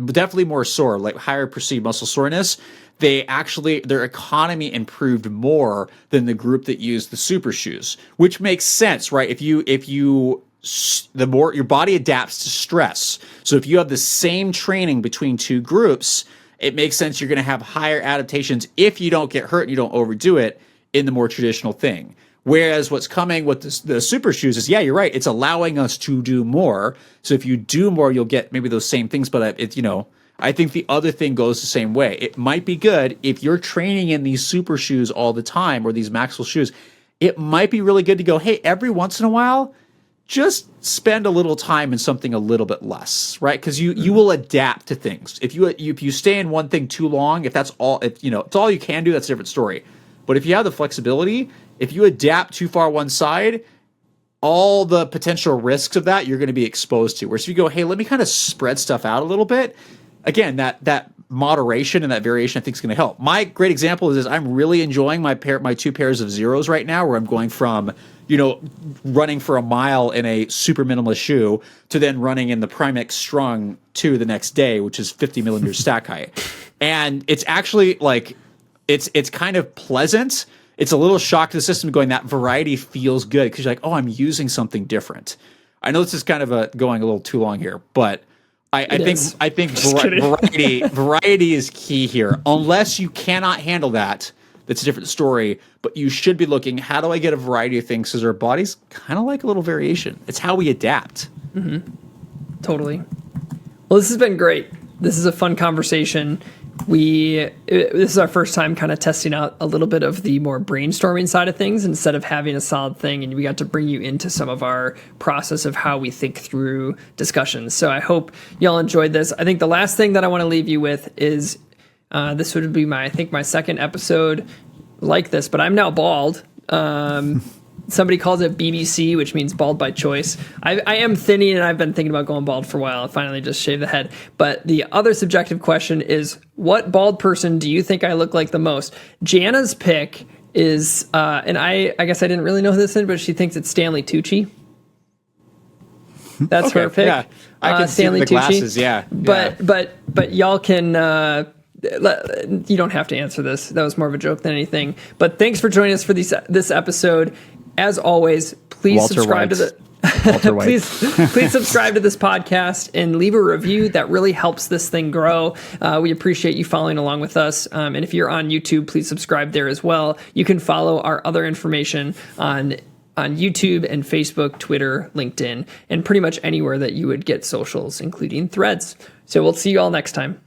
definitely more sore, like higher perceived muscle soreness, their economy improved more than the group that used the super shoes, which makes sense, right? The more your body adapts to stress. So if you have the same training between two groups, it makes sense you're going to have higher adaptations if you don't get hurt and you don't overdo it in the more traditional thing. Whereas what's coming with the super shoes is, you're right, it's allowing us to do more. So if you do more, you'll get maybe those same things. But I think the other thing goes the same way. It might be good if you're training in these super shoes all the time, or these Maximal shoes. It might be really good to go, hey, every once in a while, just spend a little time in something a little bit less, right? Because you will adapt to things. If you stay in one thing too long, if it's all you can do, that's a different story. But if you have the flexibility, if you adapt too far one side, all the potential risks of that you're going to be exposed to. Whereas if you go, hey, let me kind of spread stuff out a little bit, again, that moderation and that variation I think is going to help. My great example is I'm really enjoying my 2 pairs of zeros right now, where I'm going from running for a mile in a super minimalist shoe to then running in the Primix Strung 2 the next day, which is 50 millimeters stack height. And it's actually it's kind of pleasant. It's a little shock to the system going, that variety feels good, because you're like, oh, I'm using something different. I know this is kind of going a little too long here, but I think variety is key here. Unless you cannot handle that, that's a different story. But you should be looking, how do I get a variety of things? Because our bodies kind of like a little variation. It's how we adapt. Mm-hmm. Totally. Well, this has been great. This is a fun conversation. This is our first time kind of testing out a little bit of the more brainstorming side of things instead of having a solid thing, and we got to bring you into some of our process of how we think through discussions. So I hope y'all enjoyed this. I think the last thing that I want to leave you with is this would be my second episode like this, but I'm now bald. Somebody calls it BBC, which means bald by choice. I am thinning, and I've been thinking about going bald for a while. I finally just shaved the head. But the other subjective question is, what bald person do you think I look like the most? Jana's pick is, and I guess I didn't really know who this is, but she thinks it's Stanley Tucci. That's her pick. Yeah, I can Stanley see the Tucci. glasses. Yeah, But y'all can. You don't have to answer this. That was more of a joke than anything. But thanks for joining us for this episode. As always, please Walter subscribe to White. the. Walter White. please subscribe to this podcast and leave a review. That really helps this thing grow. We appreciate you following along with us. And if you're on YouTube, please subscribe there as well. You can follow our other information on YouTube and Facebook, Twitter, LinkedIn, and pretty much anywhere that you would get socials, including Threads. So we'll see you all next time.